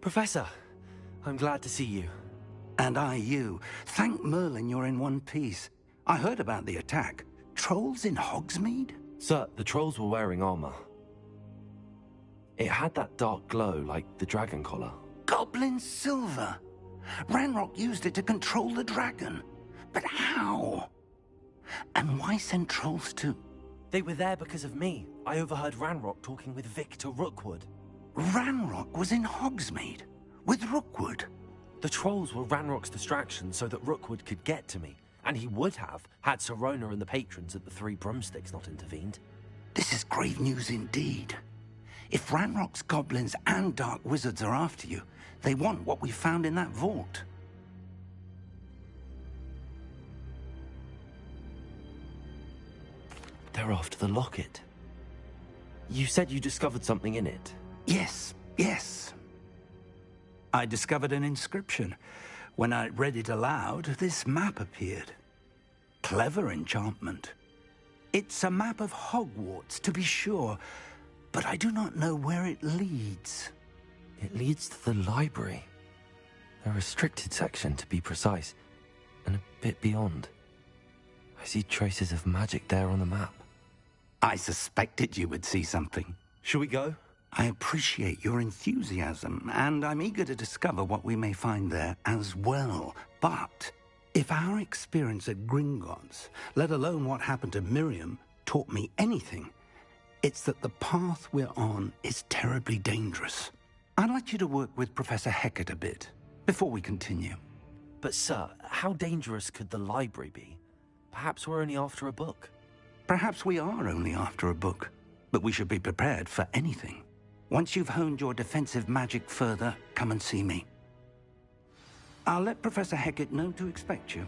Professor, I'm glad to see you. And I you. Thank Merlin you're in one piece. I heard about the attack. Trolls in Hogsmeade? Sir, the trolls were wearing armor. It had that dark glow like the dragon collar. Goblin silver! Ranrock used it to control the dragon. But how? And why send trolls to... They were there because of me. I overheard Ranrock talking with Victor Rookwood. Ranrock was in Hogsmeade? With Rookwood? The trolls were Ranrock's distraction so that Rookwood could get to me. And he would have, had Sirona and the patrons at the Three Broomsticks not intervened. This is grave news indeed. If Ranrock's goblins and dark wizards are after you, they want what we found in that vault. They're after the locket. You said you discovered something in it. Yes. I discovered an inscription. When I read it aloud, this map appeared. Clever enchantment. It's a map of Hogwarts, to be sure, but I do not know where it leads. It leads to the library. A restricted section, to be precise, and a bit beyond. I see traces of magic there on the map. I suspected you would see something. Shall we go? I appreciate your enthusiasm, and I'm eager to discover what we may find there as well. But if our experience at Gringotts, let alone what happened to Miriam, taught me anything, it's that the path we're on is terribly dangerous. I'd like you to work with Professor Hecat a bit, before we continue. But sir, how dangerous could the library be? Perhaps we're only after a book. Perhaps we are only after a book, but we should be prepared for anything. Once you've honed your defensive magic further, come and see me. I'll let Professor Hecat know to expect you.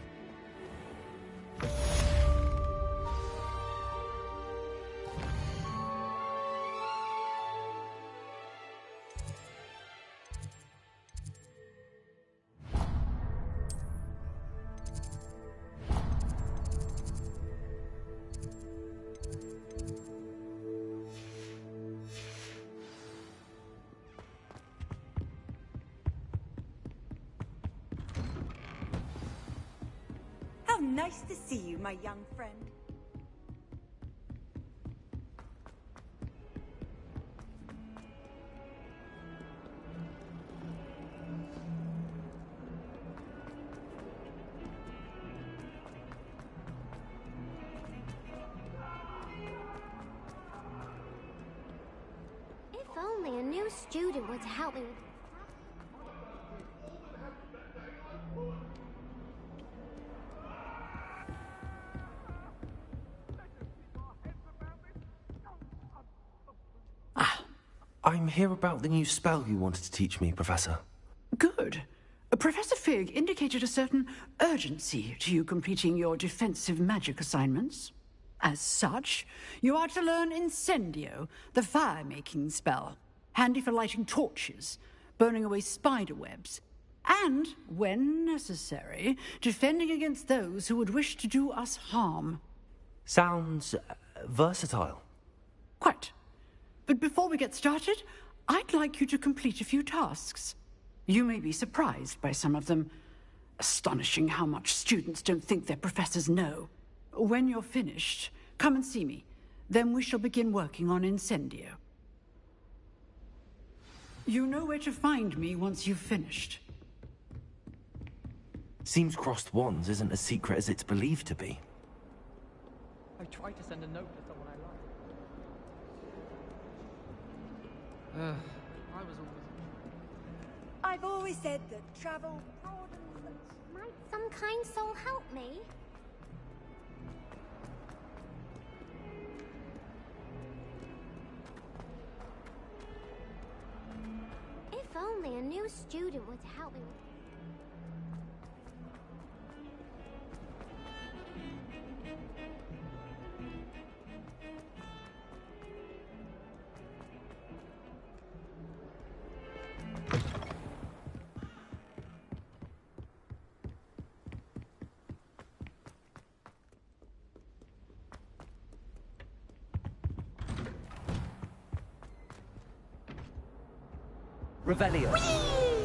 How nice to see you, my young friend. If only a new student were to help me with... I'm here about the new spell you wanted to teach me, Professor. Good. Professor Fig indicated a certain urgency to you completing your defensive magic assignments. As such, you are to learn Incendio, the fire-making spell, handy for lighting torches, burning away spider webs, and, when necessary, defending against those who would wish to do us harm. Sounds versatile. Quite. But before we get started, I'd like you to complete a few tasks. You may be surprised by some of them. Astonishing how much students don't think their professors know. When you're finished, come and see me. Then we shall begin working on Incendio. You know where to find me once you've finished. Seems crossed wands isn't as secret as it's believed to be. I tried to send a note to someone I liked. I was always... I've always said that travel broadens... Might some kind soul help me? If only a new student were to help me with... Revelio. Whee!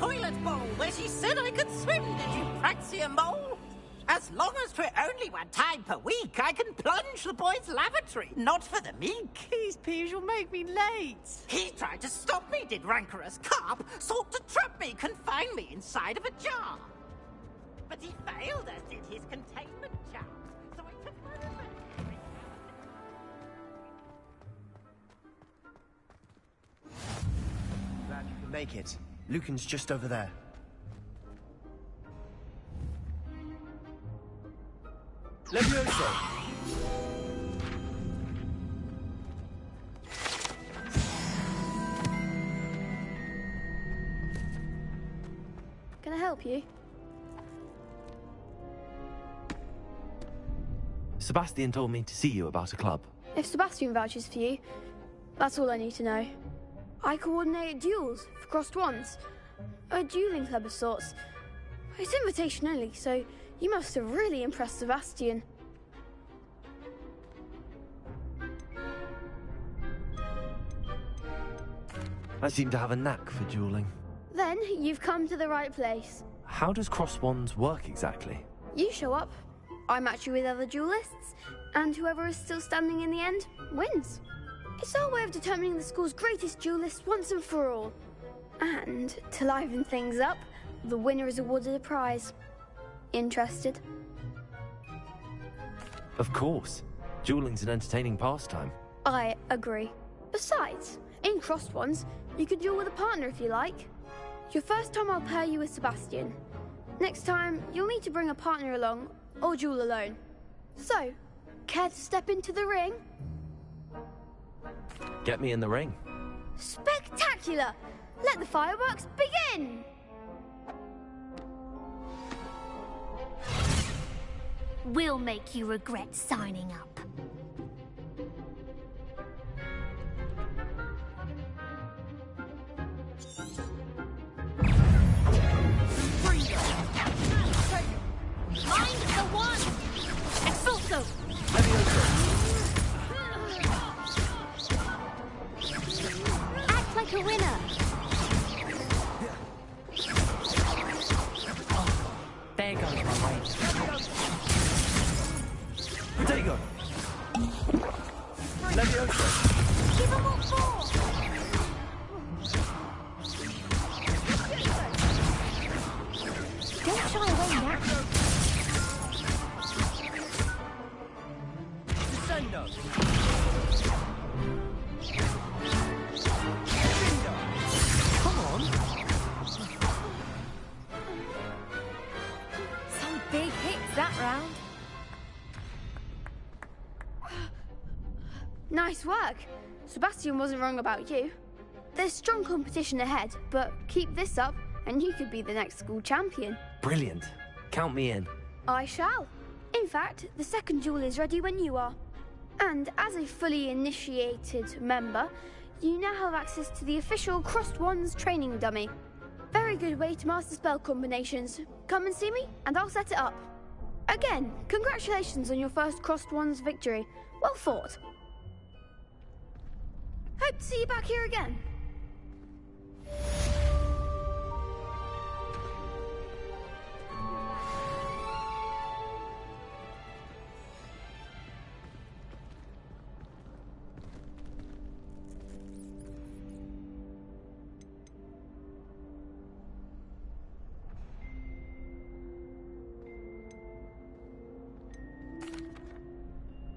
toilet bowl where she said I could swim, did you praxia mole? As long as 'twere only one time per week, I can plunge the boy's lavatory, not for the meek. These peas will make me late. He tried to stop me, did rancorous carp, sought to trap me, confine me inside of a jar. But he failed, as did his containment charms, so I took my revenge. Glad you can make it. Lucan's just over there. Levioso! Can I help you? Sebastian told me to see you about a club. If Sebastian vouches for you, that's all I need to know. I coordinate duels for crossed wands. A dueling club of sorts. It's invitation only, so you must have really impressed Sebastian. I seem to have a knack for dueling. Then you've come to the right place. How does cross wands work exactly? You show up, I match you with other duelists, and whoever is still standing in the end wins. It's our way of determining the school's greatest duelist once and for all. And to liven things up, the winner is awarded a prize. Interested? Of course. Dueling's an entertaining pastime. I agree. Besides, in crossed ones, you could duel with a partner if you like. Your first time I'll pair you with Sebastian. Next time, you'll need to bring a partner along, or duel alone. So, care to step into the ring? Get me in the ring. Spectacular! Let the fireworks begin! We'll make you regret signing up. Mind the one! Expulso! Act like a winner. There goes my way. Protego! Levioso! Give him what for. Don't shy away now. Descendo! Come on. Some big hits that round. Nice work. Sebastian wasn't wrong about you. There's strong competition ahead, but keep this up and you could be the next school champion. Brilliant. Count me in. I shall. In fact, the second duel is ready when you are. And as a fully initiated member, you now have access to the official Crossed Wands training dummy. Very good way to master spell combinations. Come and see me, and I'll set it up. Again, congratulations on your first Crossed Wands victory. Well fought. Hope to see you back here again.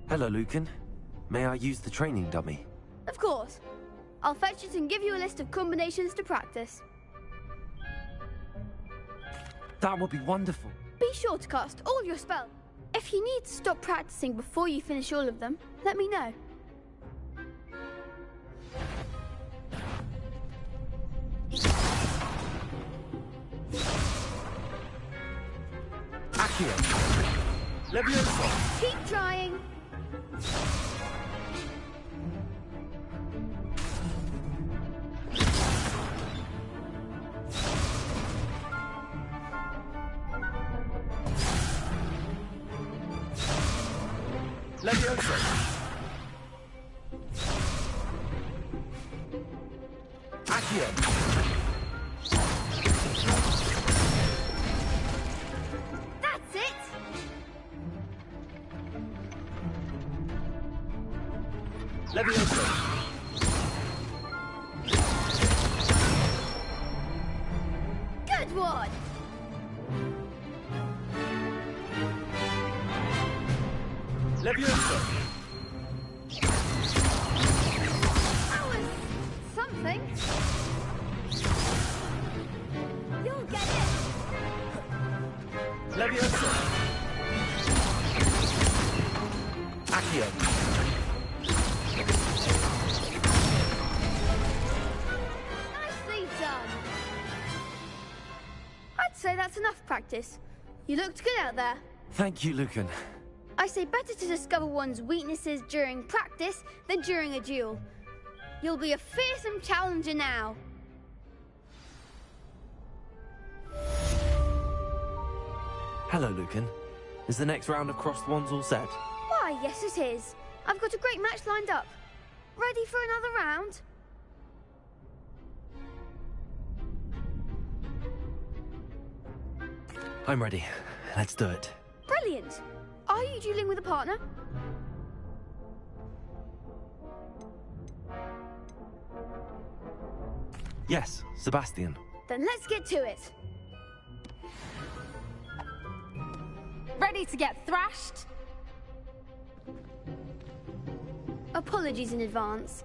Hello, Lucan. May I use the training dummy? Of course. I'll fetch it and give you a list of combinations to practice. That would be wonderful. Be sure to cast all your spells. If you need to stop practicing before you finish all of them, let me know. Accio! Levioso! Keep trying. Levioso! Accio! Levioso! Good one! Levioso! That was something. You'll get it. Levioso! Accio! Nicely done. I'd say that's enough practice. You looked good out there. Thank you, Lucan. I say better to discover one's weaknesses during practice than during a duel. You'll be a fearsome challenger now. Hello, Lucan. Is the next round of Crossed Wands all set? Why, yes it is. I've got a great match lined up. Ready for another round? I'm ready. Let's do it. Brilliant. Are you dueling with a partner? Yes, Sebastian. Then let's get to it. Ready to get thrashed? Apologies in advance.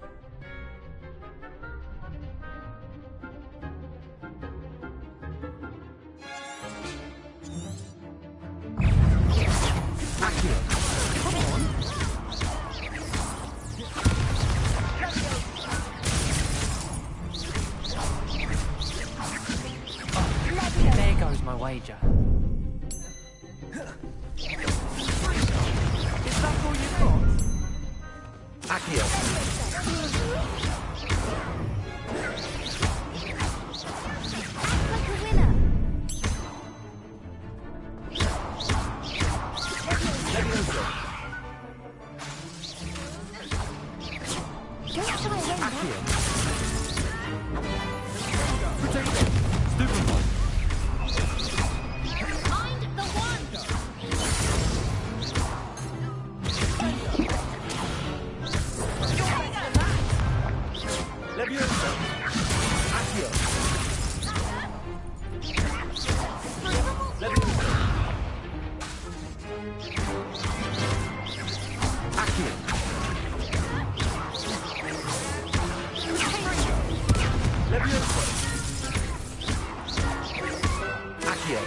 There goes my wager. Is that all you've got? Accio! Like a winner. Levioso! Don't try it now. Accio! Mind the one. Levioso! Accio! Levioso! Accio! Levioso! Accio!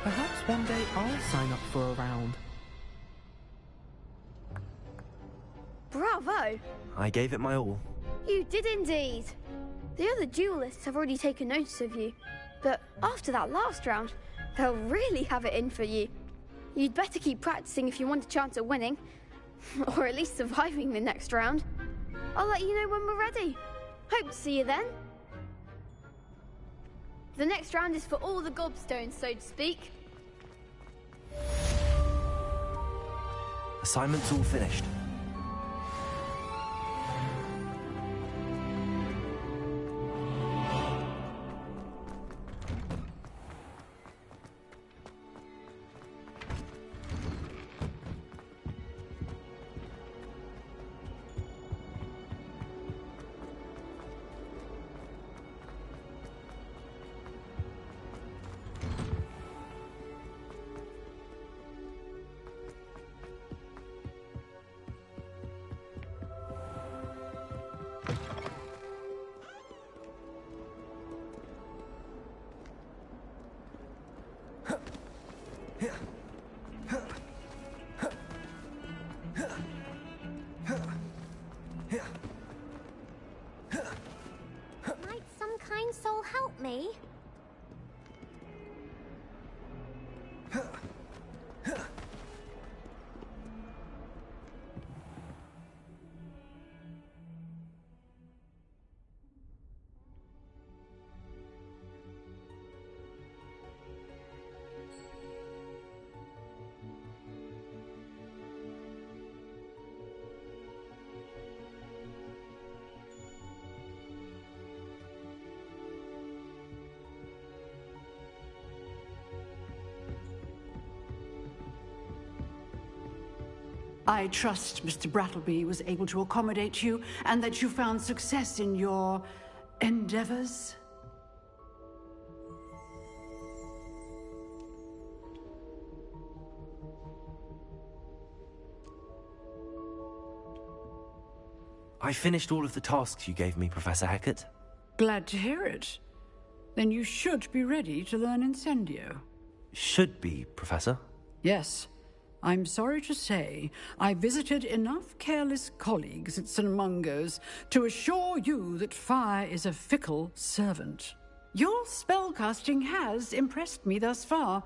Perhaps one day I'll sign up for a round. Bravo! I gave it my all. You did indeed. The other duelists have already taken notice of you, but after that last round, they'll really have it in for you. You'd better keep practicing if you want a chance at winning, or at least surviving the next round. I'll let you know when we're ready. Hope to see you then. The next round is for all the gobstones, so to speak. Assignment's all finished. Might some kind soul help me? I trust Mr. Brattleby was able to accommodate you and that you found success in your endeavors. I finished all of the tasks you gave me, Professor Hecat. Glad to hear it. Then you should be ready to learn Incendio. Should be, Professor. Yes. I'm sorry to say, I visited enough careless colleagues at St. Mungo's to assure you that fire is a fickle servant. Your spellcasting has impressed me thus far,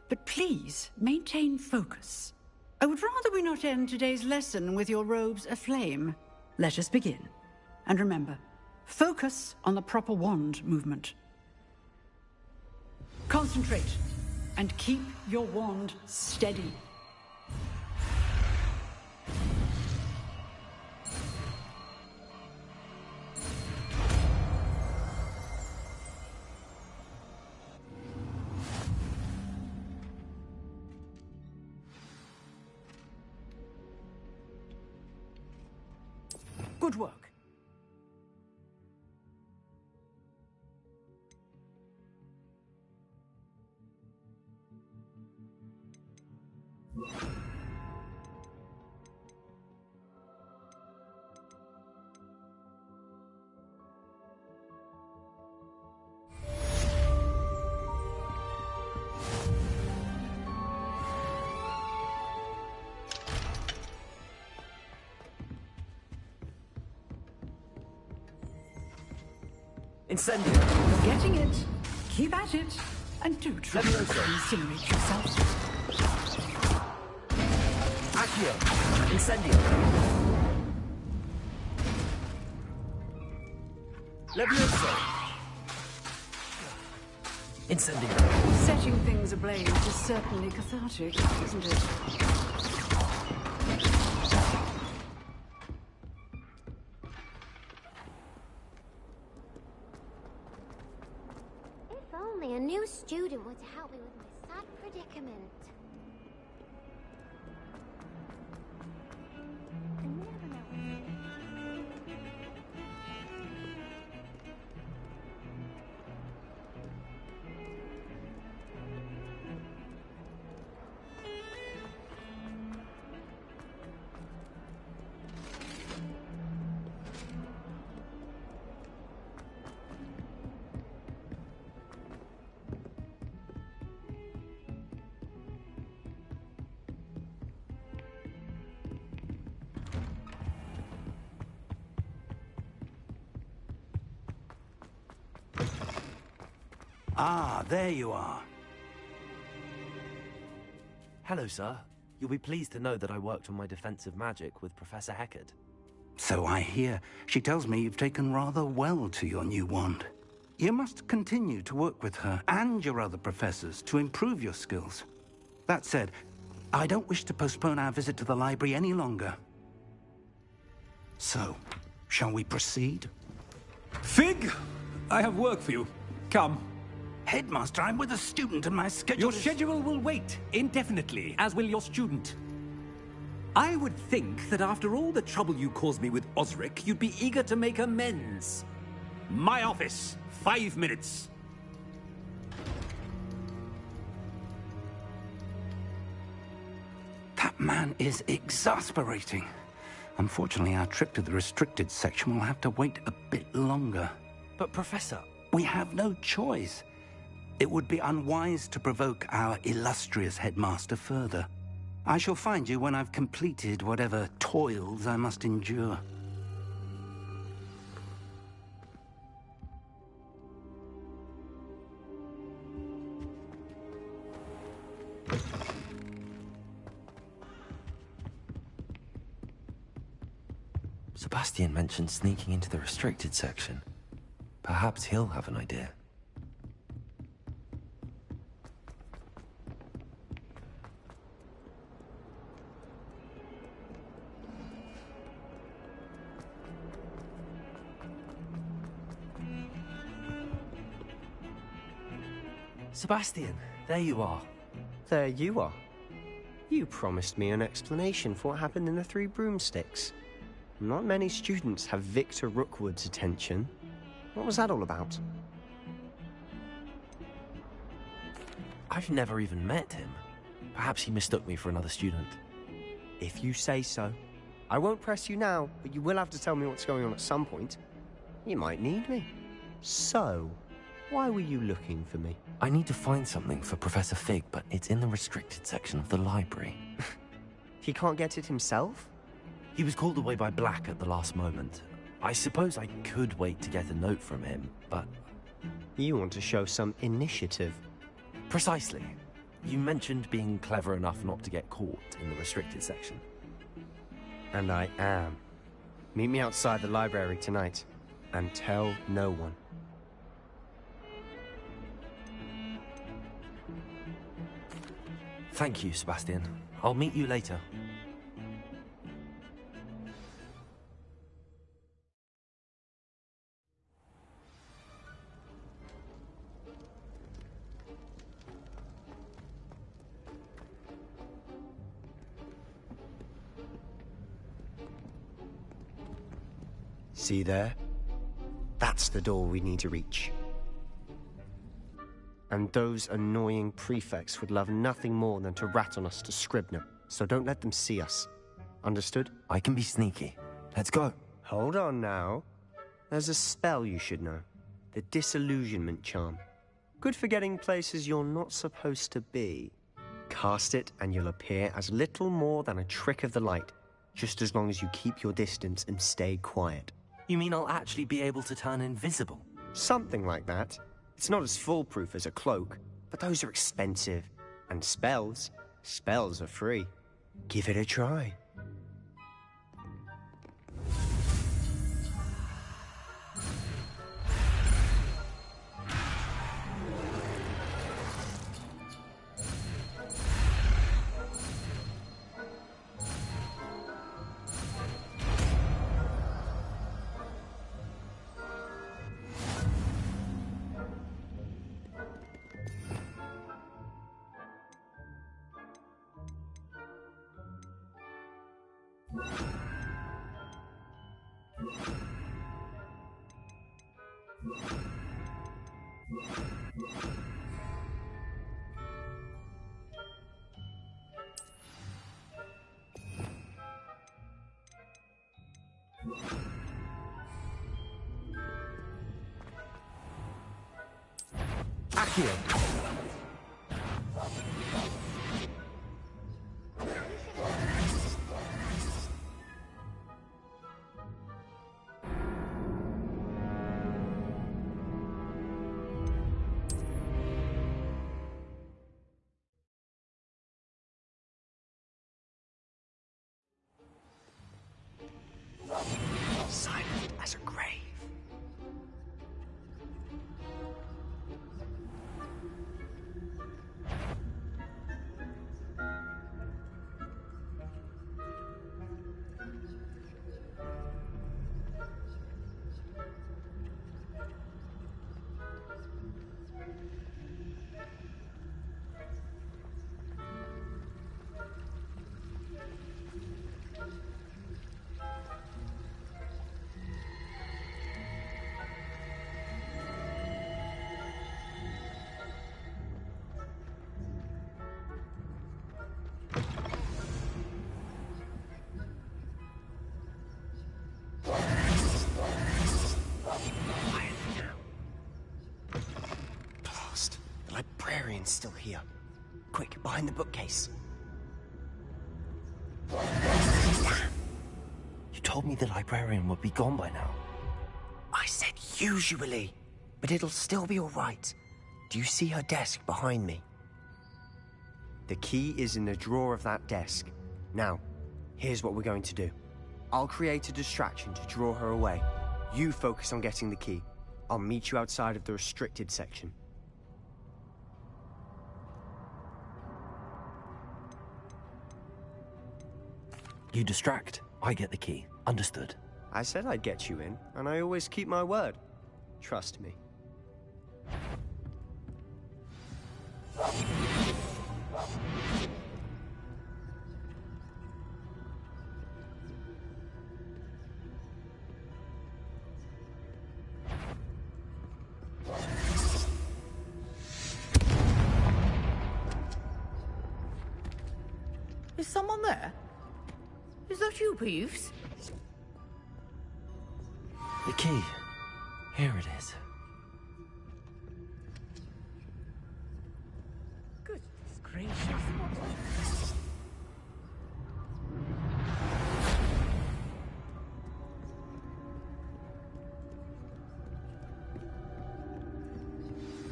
but please maintain focus. I would rather we not end today's lesson with your robes aflame. Let us begin. And remember, focus on the proper wand movement. Concentrate, and keep your wand steady. Good work. Incendio. You're getting it. Keep at it. And do try to incinerate yourself. Accio. Incendio. Levioso. Incendio. Setting things ablaze is certainly cathartic, isn't it? If only a new student were to help me with my sad predicament. I never know. Ah, there you are. Hello, sir. You'll be pleased to know that I worked on my defensive magic with Professor Hecat. So I hear. She tells me you've taken rather well to your new wand. You must continue to work with her and your other professors to improve your skills. That said, I don't wish to postpone our visit to the library any longer. So, shall we proceed? Fig! I have work for you. Come. Headmaster, I'm with a student and my schedule Your schedule will wait indefinitely, as will your student. I would think that after all the trouble you caused me with Osric, you'd be eager to make amends. My office. 5 minutes. That man is exasperating. Unfortunately, our trip to the restricted section will have to wait a bit longer. But, Professor... We have no choice. It would be unwise to provoke our illustrious headmaster further. I shall find you when I've completed whatever toils I must endure. Sebastian mentioned sneaking into the restricted section. Perhaps he'll have an idea. Sebastian, there you are. There you are. You promised me an explanation for what happened in the Three Broomsticks. Not many students have Victor Rookwood's attention. What was that all about? I've never even met him. Perhaps he mistook me for another student. If you say so. I won't press you now, but you will have to tell me what's going on at some point. You might need me. So, why were you looking for me? I need to find something for Professor Fig, but it's in the restricted section of the library. He can't get it himself? He was called away by Black at the last moment. I suppose I could wait to get a note from him, but... You want to show some initiative. Precisely. You mentioned being clever enough not to get caught in the restricted section. And I am. Meet me outside the library tonight, and tell no one. Thank you, Sebastian. I'll meet you later. See there? That's the door we need to reach. And those annoying prefects would love nothing more than to rat on us to Scribner, so don't let them see us. Understood? I can be sneaky. Let's go. Hold on now. There's a spell you should know. The Disillusionment Charm. Good for getting places you're not supposed to be. Cast it and you'll appear as little more than a trick of the light, just as long as you keep your distance and stay quiet. You mean I'll actually be able to turn invisible? Something like that. It's not as foolproof as a cloak, but those are expensive. And spells are free. Give it a try. Accio! Silent as a grave. Librarian's still here. Quick, behind the bookcase. Damn! You told me the librarian would be gone by now. I said usually, but it'll still be all right. Do you see her desk behind me? The key is in the drawer of that desk. Now, here's what we're going to do. I'll create a distraction to draw her away. You focus on getting the key. I'll meet you outside of the restricted section. You distract, I get the key. Understood. I said I'd get you in, and I always keep my word. Trust me. Is someone there? Is that you, Peeves? The key. Here it is. Goodness gracious, what?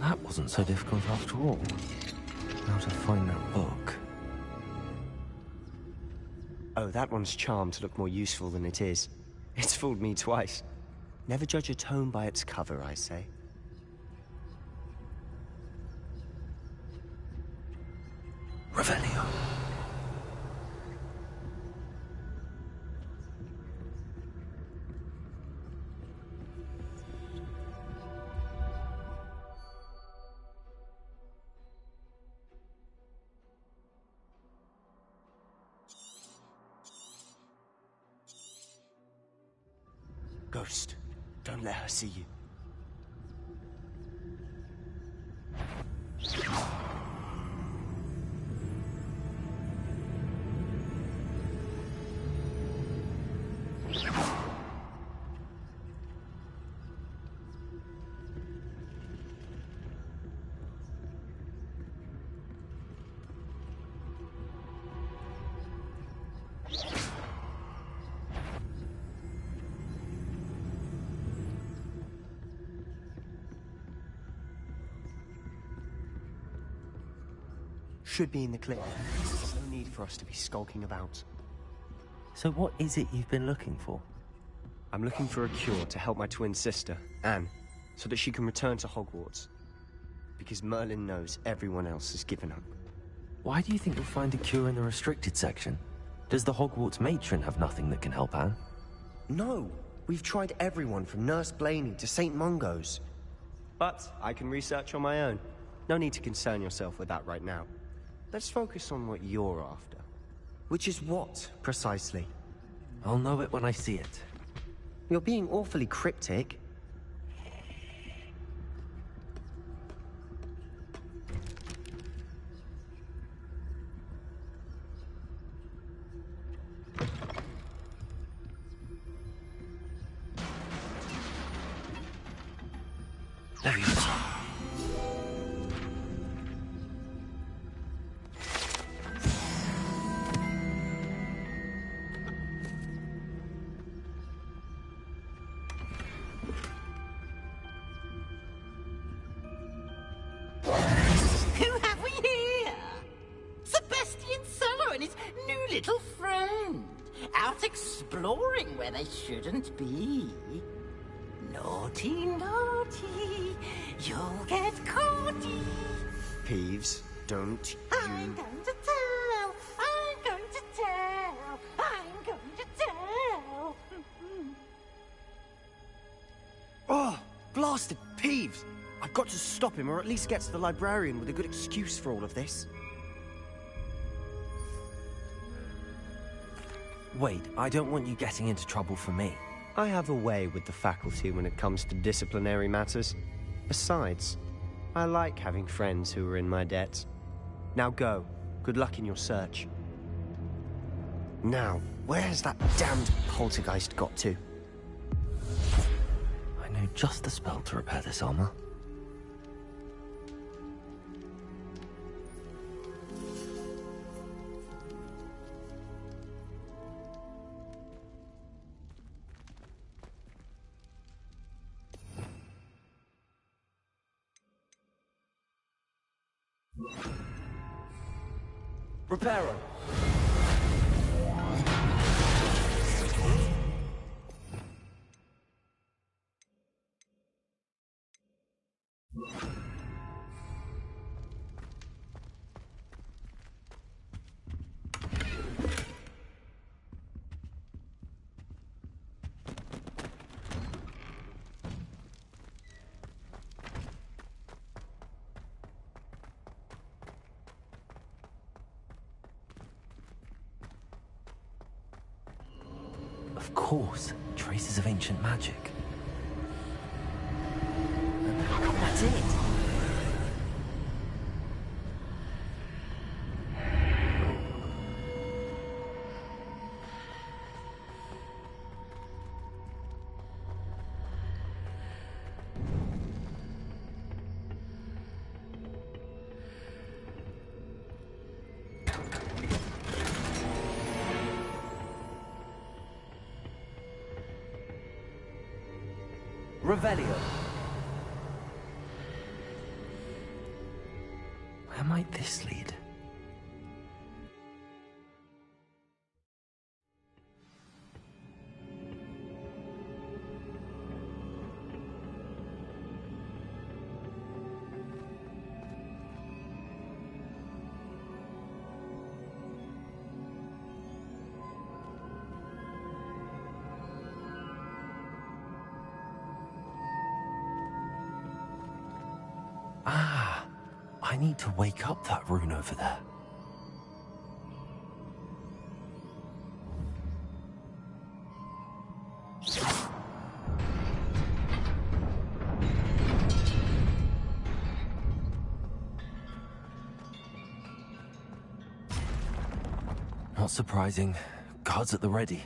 That wasn't so difficult after all. How to find that book. Oh, that one's charmed to look more useful than it is. It's fooled me twice. Never judge a tome by its cover, I say. Revelio. Ghost, don't let her see you. Should be in the clip. No need for us to be skulking about. So what is it you've been looking for? I'm looking for a cure to help my twin sister, Anne, so that she can return to Hogwarts. Because Merlin knows everyone else has given up. Why do you think you'll find a cure in the restricted section? Does the Hogwarts matron have nothing that can help Anne? No! We've tried everyone from Nurse Blaney to St. Mungo's. But I can research on my own. No need to concern yourself with that right now. Let's focus on what you're after. Which is what, precisely? I'll know it when I see it. You're being awfully cryptic. Leviosa. Who have we here? Sebastian Cello and his new little friend. Out exploring where they shouldn't be. Naughty, naughty, you'll get caughty. Peeves, don't I'm going to tell, I'm going to tell, I'm going to tell. Oh, blasted Peeves! I've got to stop him, or at least get to the librarian with a good excuse for all of this. Wait, I don't want you getting into trouble for me. I have a way with the faculty when it comes to disciplinary matters. Besides, I like having friends who are in my debt. Now go. Good luck in your search. Now, where's that damned poltergeist got to? I know just the spell to repair this armor. Reparo. Of course, traces of ancient magic. That's it. Revelio. Where might this lead? Ah, I need to wake up that rune over there. Not surprising. Guards at the ready.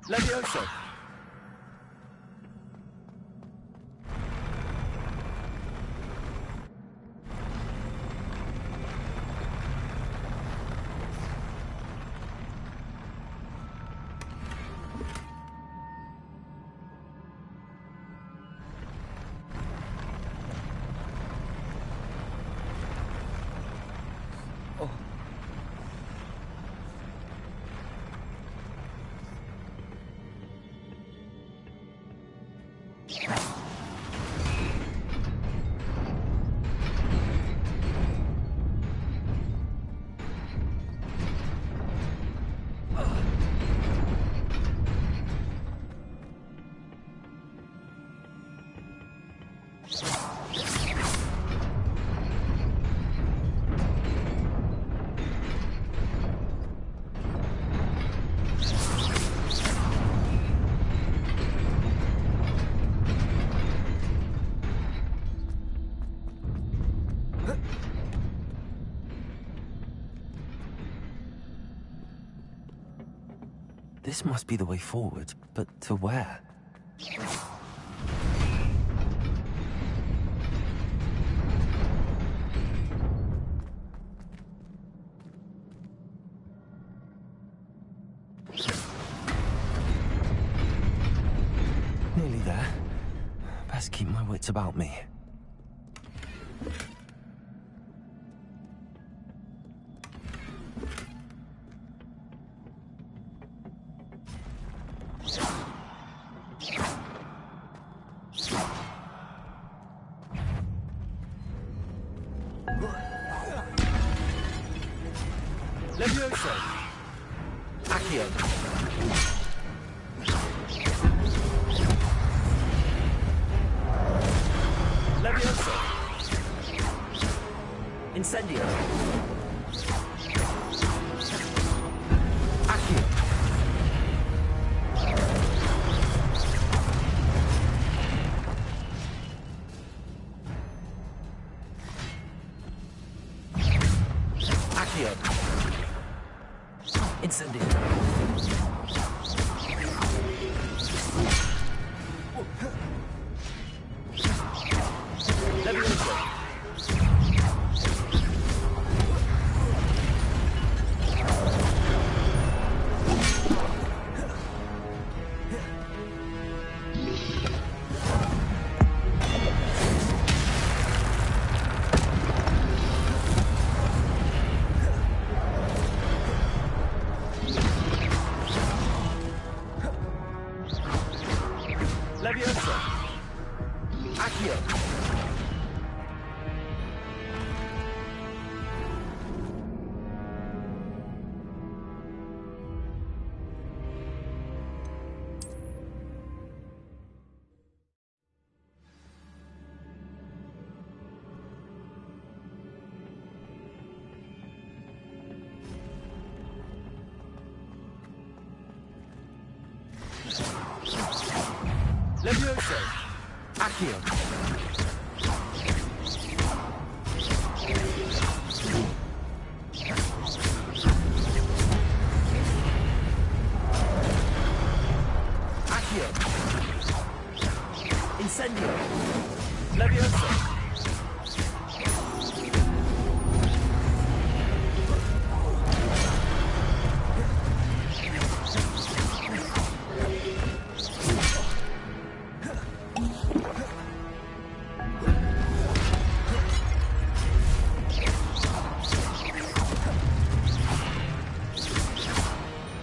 Levioso. This must be the way forward, but to where? Nearly there. Best keep my wits about me. Levioso! Accio! Levioso! Incendio! Accio! Accio! Incendio! Levioso! Levioso! Accio! Levioso! Accio! Accio! Incendio! Levioso!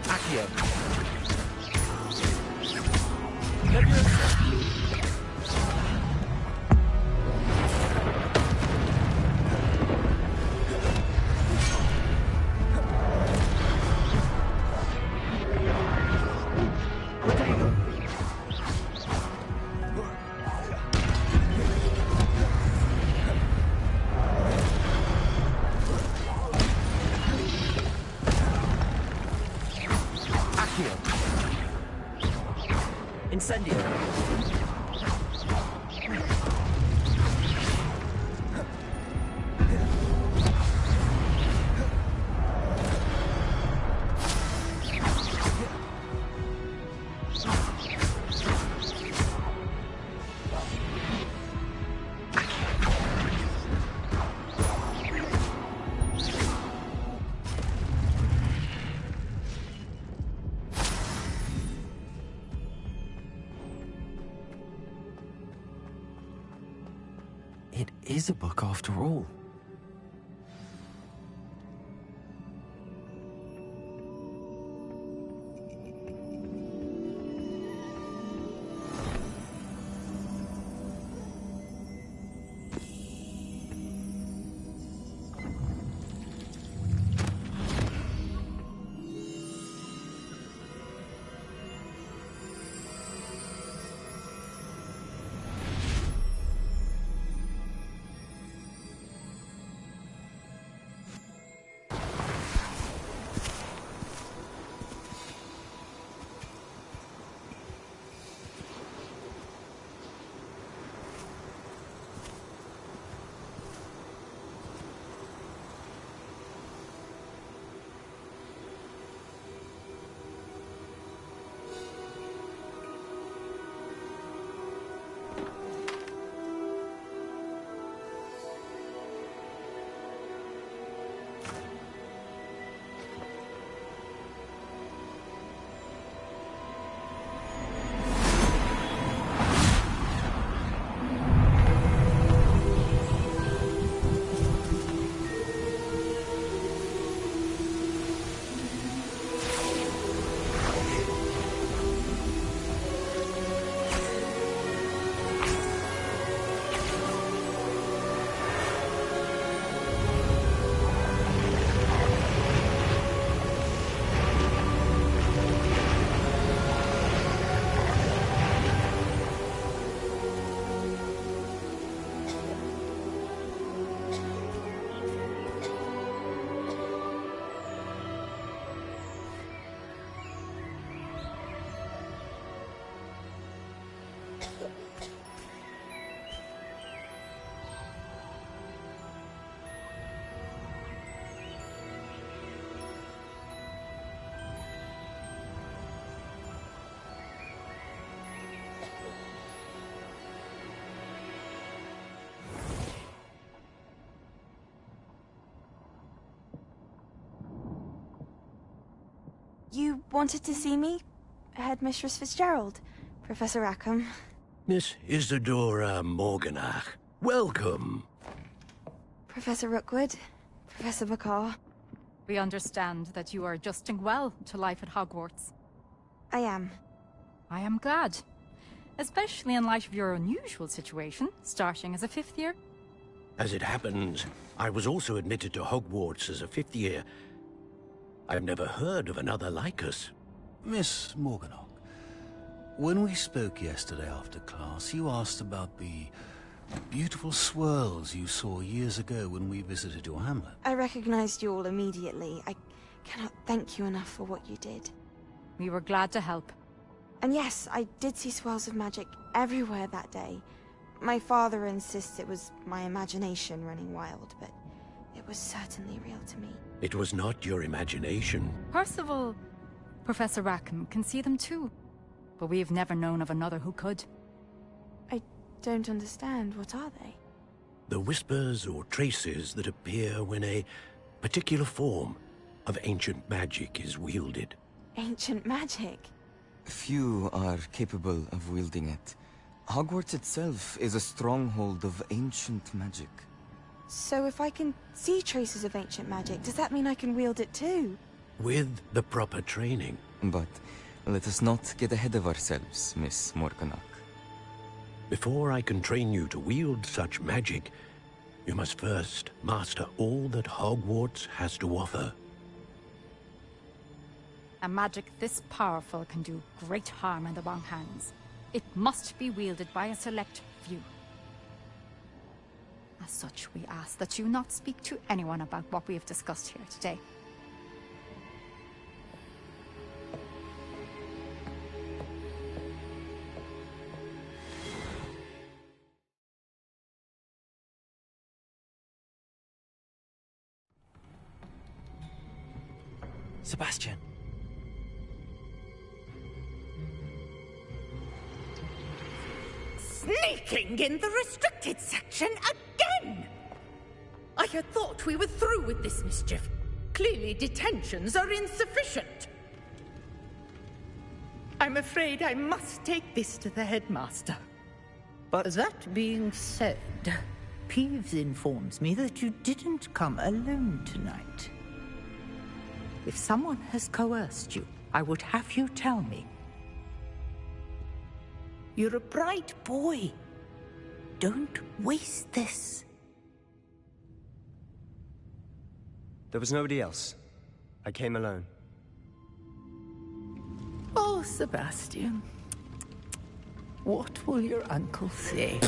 Accio! Levioso! Accio! Incendio! It is a book after all. You wanted to see me? Headmistress Fitzgerald, Professor Rackham. Miss Isadora Morganach, welcome. Professor Rookwood, Professor Bakar. We understand that you are adjusting well to life at Hogwarts. I am. I am glad. Especially in light of your unusual situation, starting as a 5th year. As it happens, I was also admitted to Hogwarts as a 5th year. I've never heard of another like us. Miss Morganach, when we spoke yesterday after class, you asked about the beautiful swirls you saw years ago when we visited your hamlet. I recognized you all immediately. I cannot thank you enough for what you did. We were glad to help. And yes, I did see swirls of magic everywhere that day. My father insists it was my imagination running wild, but it was certainly real to me. It was not your imagination. Percival, Professor Rackham can see them too. But we've never known of another who could. I don't understand. What are they? The whispers or traces that appear when a particular form of ancient magic is wielded. Ancient magic? Few are capable of wielding it. Hogwarts itself is a stronghold of ancient magic. So if I can see traces of ancient magic, does that mean I can wield it too? With the proper training. But let us not get ahead of ourselves, Miss Morganach. Before I can train you to wield such magic, you must first master all that Hogwarts has to offer. A magic this powerful can do great harm in the wrong hands. It must be wielded by a select few. As such, we ask that you not speak to anyone about what we have discussed here today. Sebastian. Sneaking in the restricted section again! I had thought we were through with this mischief. Clearly detentions are insufficient. I'm afraid I must take this to the headmaster. But that being said, Peeves informs me that you didn't come alone tonight. If someone has coerced you, I would have you tell me. You're a bright boy. Don't waste this. There was nobody else. I came alone. Oh, Sebastian. What will your uncle say?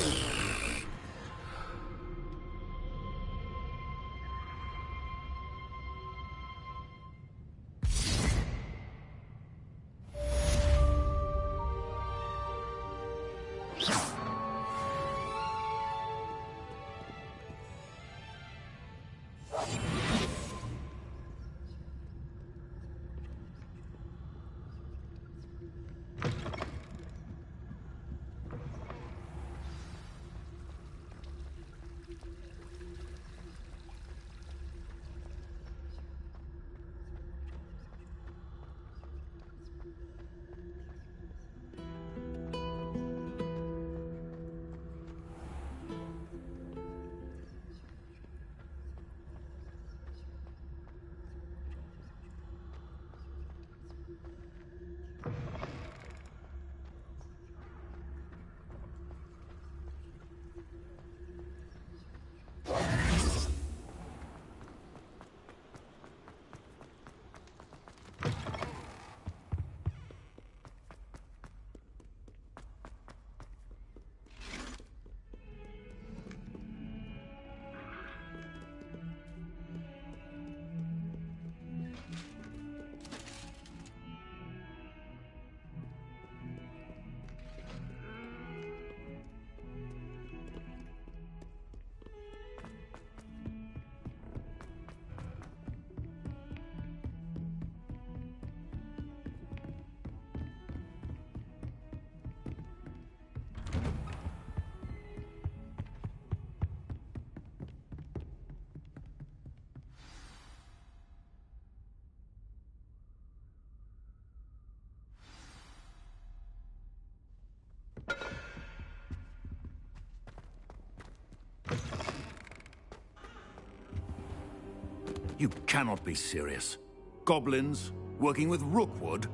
You cannot be serious. Goblins working with Rookwood?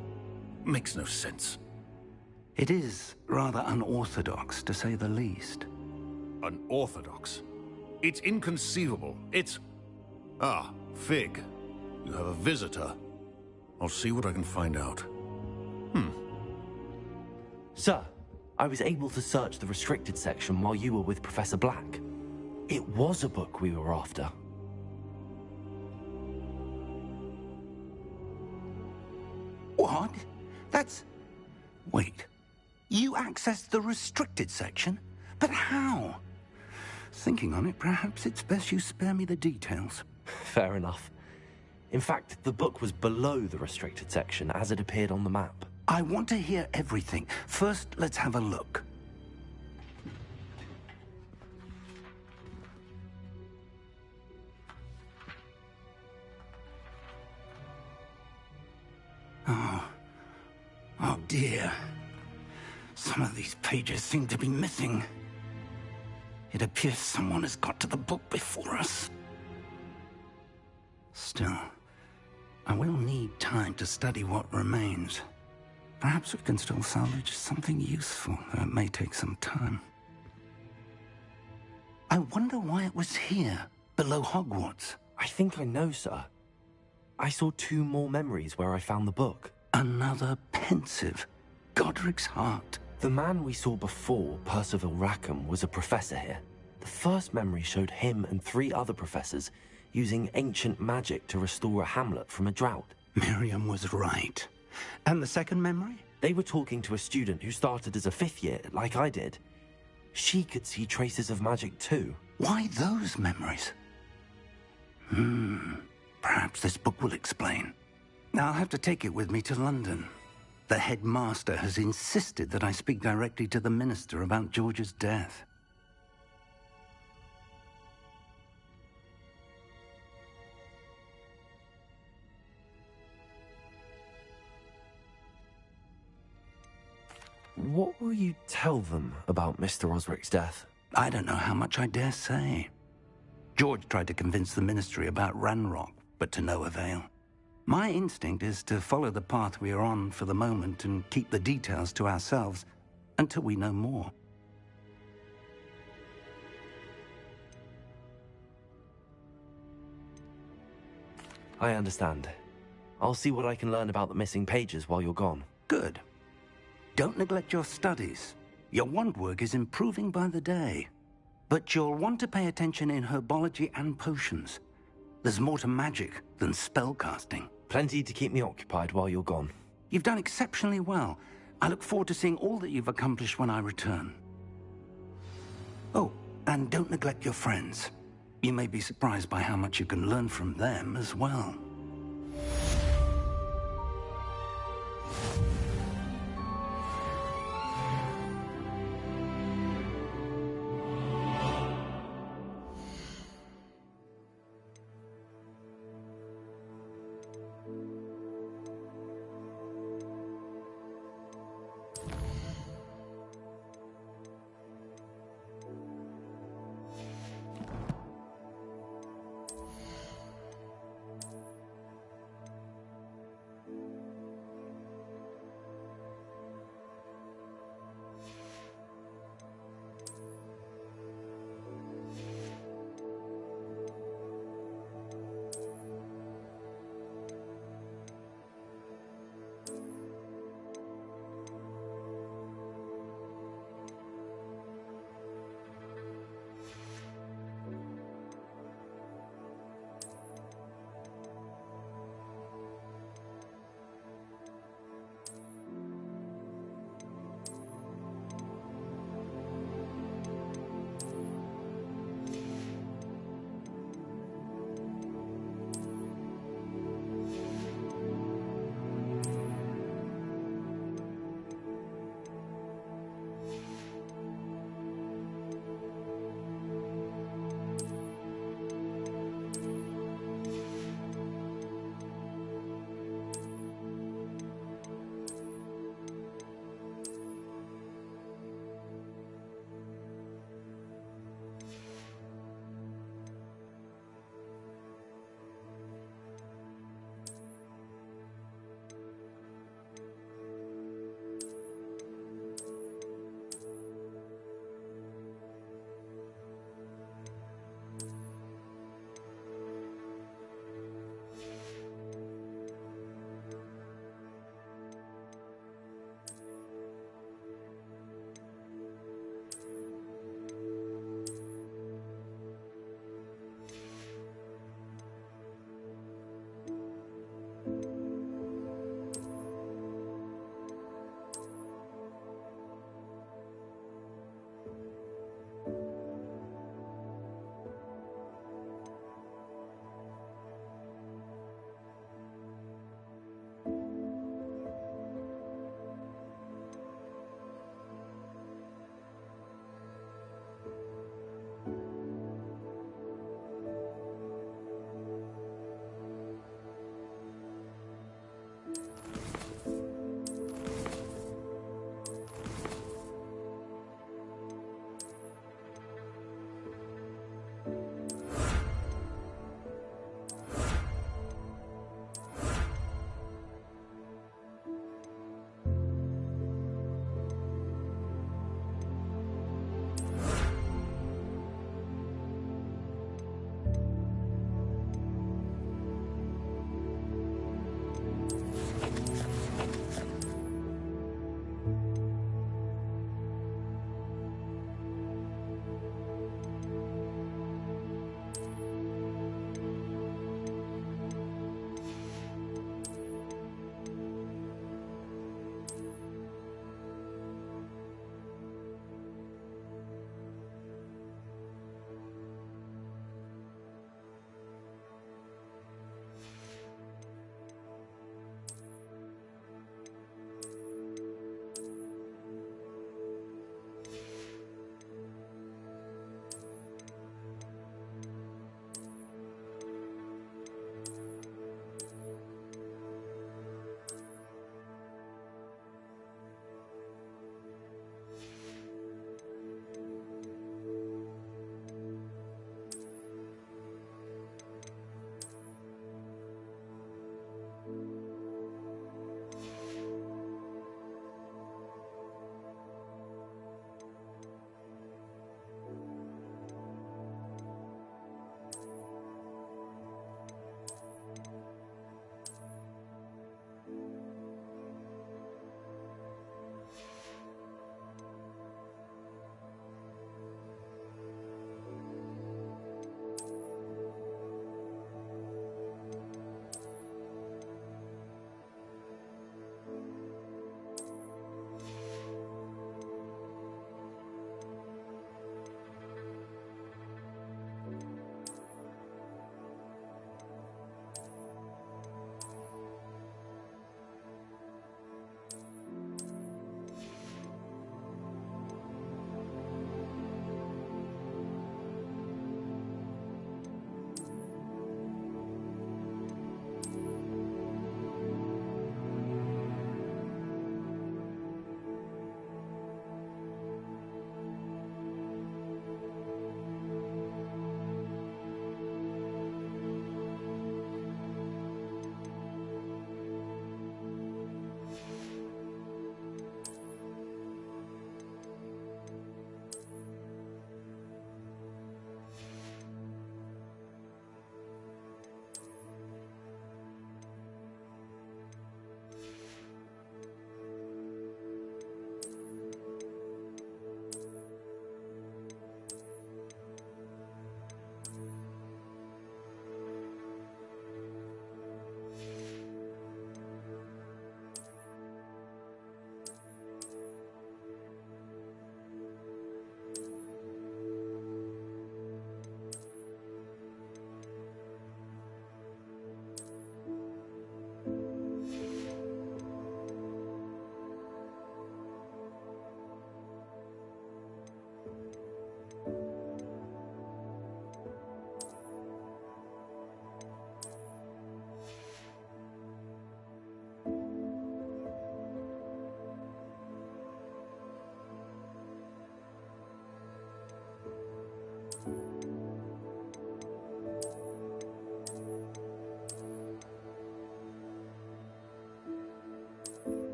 Makes no sense. It is rather unorthodox, to say the least. Unorthodox? It's inconceivable. It's... Ah, Fig. You have a visitor. I'll see what I can find out. Sir, I was able to search the restricted section while you were with Professor Black. It was a book we were after. What? That's... Wait. You accessed the restricted section? But how? Thinking on it, perhaps it's best you spare me the details. Fair enough. In fact, the book was below the restricted section as it appeared on the map. I want to hear everything. First, let's have a look. Oh dear. Some of these pages seem to be missing. It appears someone has got to the book before us. Still, I will need time to study what remains. Perhaps we can still salvage something useful, though it may take some time. I wonder why it was here, below Hogwarts. I think I know, sir. I saw 2 more memories where I found the book. Another pensive. Godric's heart. The man we saw before, Percival Rackham, was a professor here. The first memory showed him and 3 other professors using ancient magic to restore a hamlet from a drought. Miriam was right. And the second memory? They were talking to a student who started as a 5th year, like I did. She could see traces of magic too. Why those memories? Perhaps this book will explain. I'll have to take it with me to London. The headmaster has insisted that I speak directly to the minister about George's death. What will you tell them about Mr. Osric's death? I don't know how much I dare say. George tried to convince the ministry about Ranrock, but to no avail. My instinct is to follow the path we are on for the moment and keep the details to ourselves until we know more. I understand. I'll see what I can learn about the missing pages while you're gone. Good. Don't neglect your studies. Your wand work is improving by the day. But you'll want to pay attention in herbology and potions. There's more to magic than spellcasting. Plenty to keep me occupied while you're gone. You've done exceptionally well. I look forward to seeing all that you've accomplished when I return. Oh, and don't neglect your friends. You may be surprised by how much you can learn from them as well.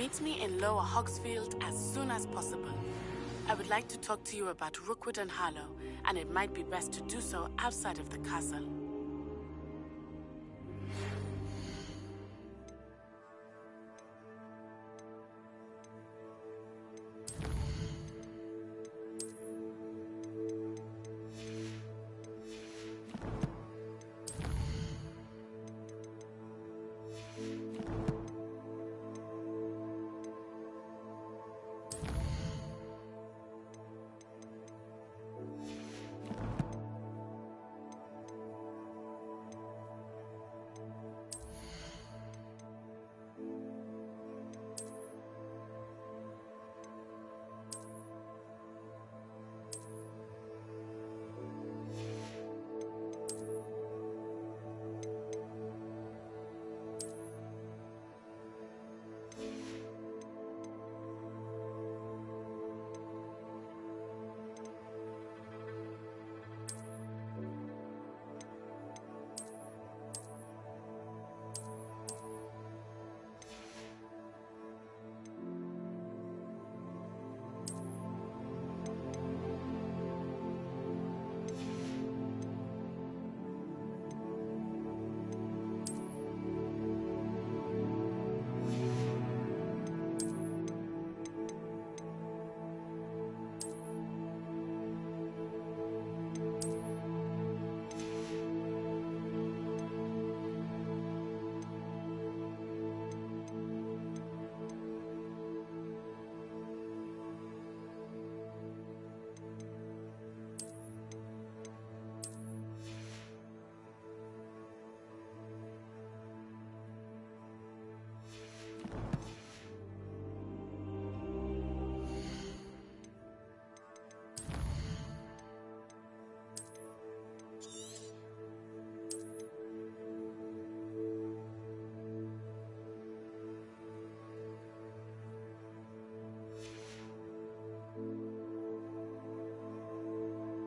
Meet me in Lower Hogsfield as soon as possible. I would like to talk to you about Rookwood and Harlow, and it might be best to do so outside of the castle.